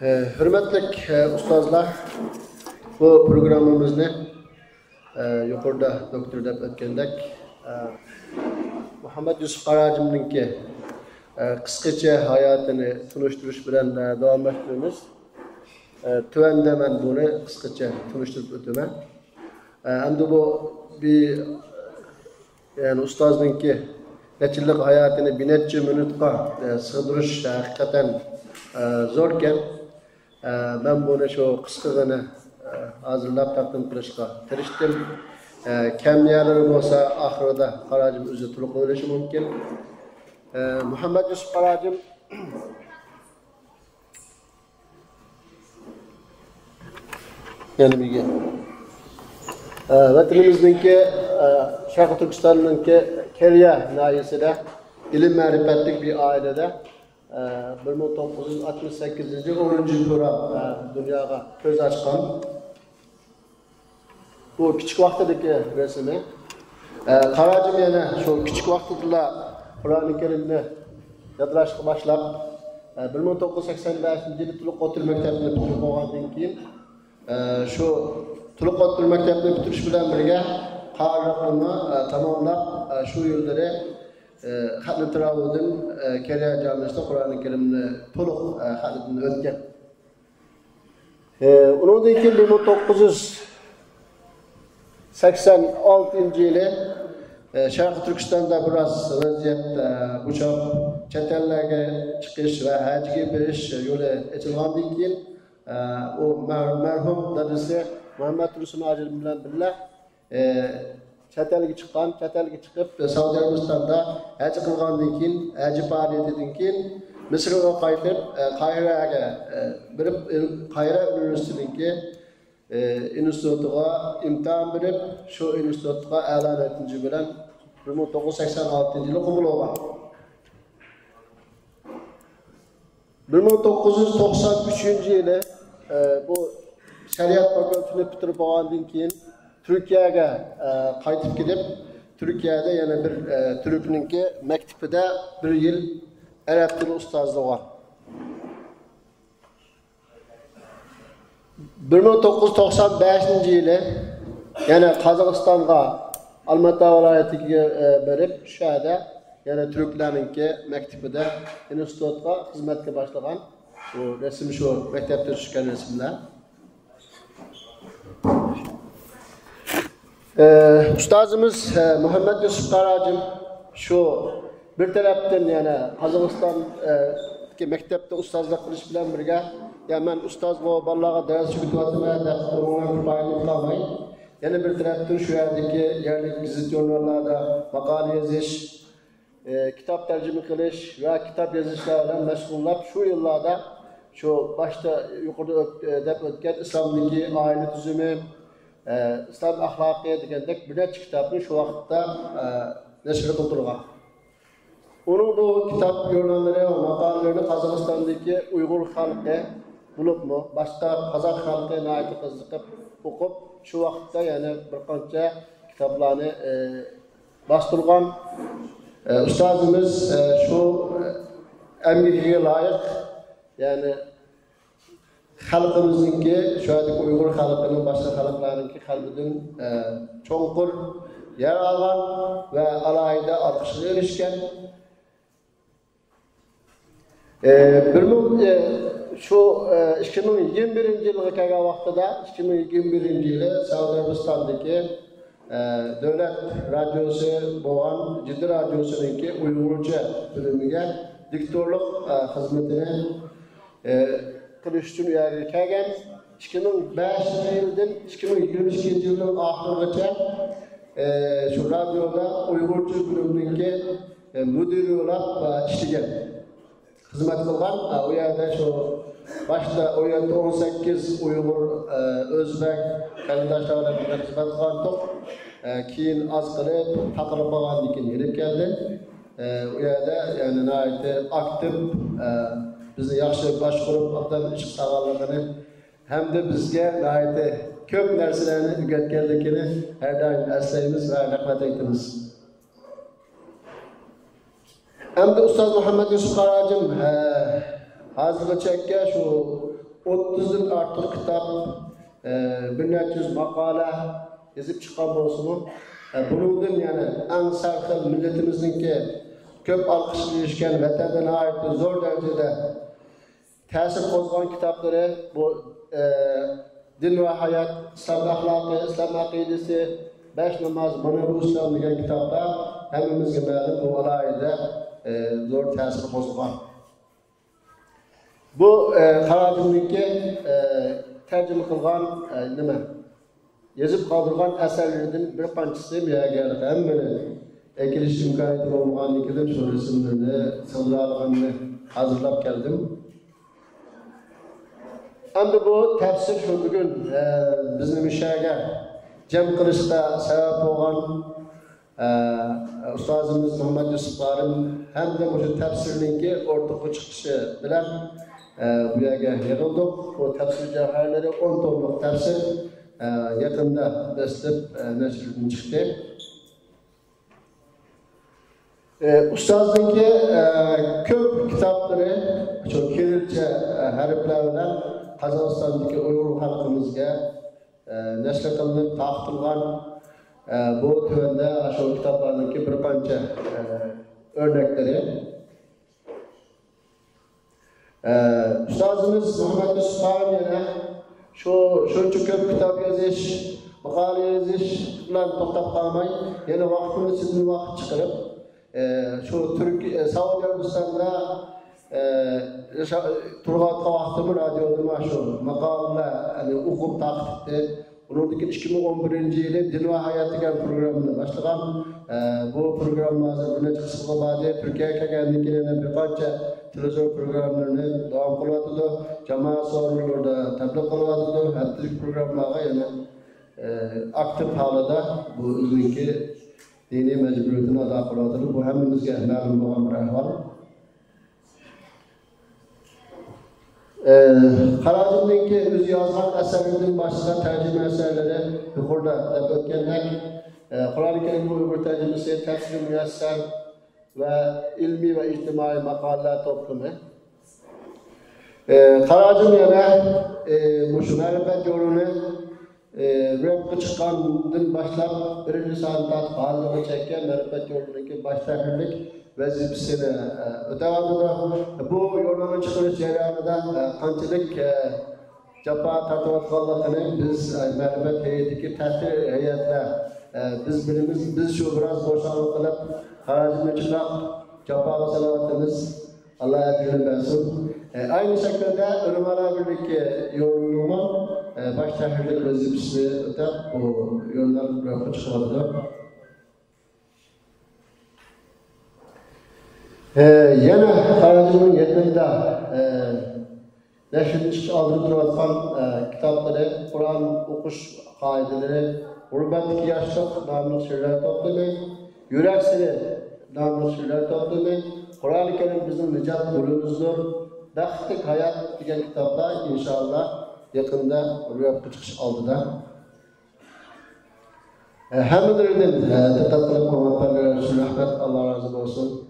Hürmetlik ustazlar, bu programımızda yukarıda doktor deb ötgendek Muhammed Yusuf Qarajimninki kıskaça hayatını tunuşturuş bilen devam ettirimiz. Tüvende ben bunu kıskaça tunuşturup ötümen. Hem de bu bir yani ustazninki neçillik hayatını binetçi minutqa sığdırış hakikaten zorken ben bunu şu kıskagını hazırlap taqdim qilishga tirishdim. Kamiyalari bo'lsa oxirida Qarajim o'zi to'liq o'ylashi mumkin. Muhammed Yusuf Qarajim yana birga vatanimizniki Sharq Turkistonninki Keriya nahiyasida ilim ma'rifatlik bir ailede 1968 yıl 10. Tura dünyaya göz açkan. Bu küçük vaktideki resmi. Qarajim yana şu küçük vaktida Kur'an-ı Kerimni yodlashga boshlab 1985 yılı Tuluq o'til maktabini bitirib olgandan keyin şu Tuluq o'til maktabini bitirish bilan birga qarilikni tamomlab şu yillarda Xatli Tiravudin Keriya jamiasida Qur'oni Kerimni to'liq xatini o'tgan. Undan keyin 1986-yili Sharq Turkistonda biroz vaziyat bo'shab chet ellarga chiqish va hajga berish yo'li ochilgandan keyin u marhum dadasi Muhammad Tursun Ajil bilan birga chet elga chiqqan, chet elga chiqib Saudiya Arabistonda haj qilgandan keyin, haj faoliyatidan keyin Misrga qaytib Qohiraga birib Qohira universitetiniki institutiga imtihon berib, shu institutga a'lo natija bilan 1986-yili qabul bo'lgan. 1993-yili bu shariat fakultetini bitirib olgandan keyin Türkiye'ye qaytib gidip, Türkiye'de yana bir Türkninki maktabida bir yil Arab tili ustozligi var. 1995-yili yana Qozog'istonga Almaty viloyatiga berib, shu yerda yana Türklarninki maktabida institutga xizmatga boshlagan. Bu rasm shu maktabda tushgan rasmlar. Ustazımız Muhammed Yusuf Qarajim şu bir taraftan yani Qozog'istondagi maktabda ustozlik qilish bilan birga men ustoz va bolalarga dars o'rgatyapman deb qilmay, yana bir taraftan shu yerdagi yerlik gazet jurnallarda maqola yozish, kitob tarjima qilish va kitob yozishlar bilan mashg'ullab shu yillarda shu boshda yuqorida deb o'tgan islomdagi oila tuzumi İslam ahlakı degandek bir neçe kitabını şu vakitte neşr qildirgan. Onun bu kitap yorumları ve makalelerini Qozog'istondagi Uyg'ur xalqi bo'libmi, boshqa Qozoq xalqi nayta qiziqib o'qib, shu vaqtda yana bir qancha kitoblarni bostirgan. Ustozimiz shu emriga loyiq, yani xalqimizningki, şu andaki Uyg'ur xalqining boshqa xalqlarninki qalbidan cho'nqur yer olgan va alohida olqishga erishgan. Şu 2021-yilga kelgan vaqtida 2021-yili Saudiya Arabistonidagi davlat radiosi bo'lgan Jidda radiosiningki Uyg'urcha bo'limiga diktorlik xizmatini qilish uchun yerga kelgan. 2005-yildan 2022-yilning oxirigacha shu radioda Uyg'urcha bo'limning mudiri bo'lib ishlagan. Xizmat qilgan. U yerda shu boshda u yerda 18 Uyg'ur, O'zbek qarindoshlar bilan xizmat qilgandik. Keyin oz qilib, taqilib qolgandan keyin yetib keldi. U yerda yani nihoyatda aktiv bizni yaxshi boshqarib otdan ish qilganligini hamda bizga nihoyatda ko'p narsalarni o'rgatganligini har doim eslaymiz va rahmat aytamiz. Hamda ustoz Muhammed Yusuf Qarajim hozirgacha şu 30'dan artıq kitab, bir neçə yüz maqala yazıb çıxan bolsunmu? Bunun yani en sarkıl milletimizdeki köp alkışlı ilişken vatenden ait zor derecede tesir bozgan kitapları bu din ve hayat, İslam ahlakı, İslam akidesi, 5 namaz, bana bu İslam diyen kitapta hemimizge məlum bu olayda zor tesir bozgan. Bu Karacım'daki tercüme kılgan nime? Yazıp kaldırgan eserlerden bir qanchası müyəgərlik həmmini ekiliş imkaniyeti olmağanlıkıdır şu resimlerini, sığdıralığını hazırlap geldim. Endi bu tefsir şu bugün bizim işəgə cem qilishda sebep olan Ustazımız Muhammed Yusuf Qarım hem de bu tefsirlinki ortaya çıkışı bilen bu yerga yığıldık. Bu tefsir cevherleri 10 tomluk tefsir yakında beslep neşrinden çıktı. Ustazdaki köp kitapları çok Kirilce harflerle Kazakistan'daki Uygur halkımızga neşr kılınıp taqtilgan bu tövende aşağı kitaplarındaki bir qancha örnekleri. Ustazımız Muhammed Yusuf Qarım yana şuncha köp kitap yazış, maqala yazış bilan to'xtab qolmay, yana vaqtini sizning vaqt chiqarib, şu Saudiya Arabistonda turg'atgan vaqtimi radioda shu maqolalar o'qib taqibdi. Bunun 2011 yılı Din ve Hayat degan programını başlagan. Bu programımızda bir neçə qisqa ba'da Türkiye'ye kelgandan bir qancha televizyon programlarını devam qilib, jamoat so'rovlarda tabliq qilib, haftalik programlarga yana aktiv holda bu o'ziniki diniy majburiyatini ado qilib, bu hammamizga ma'lum bo'lgan bir ahvol. Karacım'daki öz yazgan eserlerinin başlıca tercüme eserleri yukarıda ötkenler Kur'an-ı Kerim Uygur tercümesi, tefsir müyesser ve ilmi ve içtimai makaleler toplumu. Karacım yana bu şu merifet yolunu röpkü çıkandan başlap birinci sanat bazıları çekken merifet yolundaki başlangıçlık vazifesini ötevadıdır. Bu yolun çıkış jarayonida qanchalik jafo tortayotganligini biz ma'lumot heyatidagi ta'sir heyatlar biz bilamiz. Biz shu biroz boshqaruv qilib Karacım'da chiqib jafo salatimiz Allah ajrini bersin. Aynı şekilde Ulumalar Birliği yolunu başlangıçlık vazifesini ötep bu yollar röpkü çıkmadıdır. Yana Karacım'ın yetminde neşrin çıkış aldırıp duratan kitapları, Kur'an okuş kaideleri, Gurbetdeki Yaşlık namlı şiirler toplumu, Yürek Seni namlı şiirler toplumu, Kur'an-ı Kerim bizim nicat yolumuzdur, Baxtlik Hayat degan kitaplar inşallah yakında röpkü çıkış aldılar. Hamdülillah dikkatli olmanızdan rahmet, Allah razı olsun.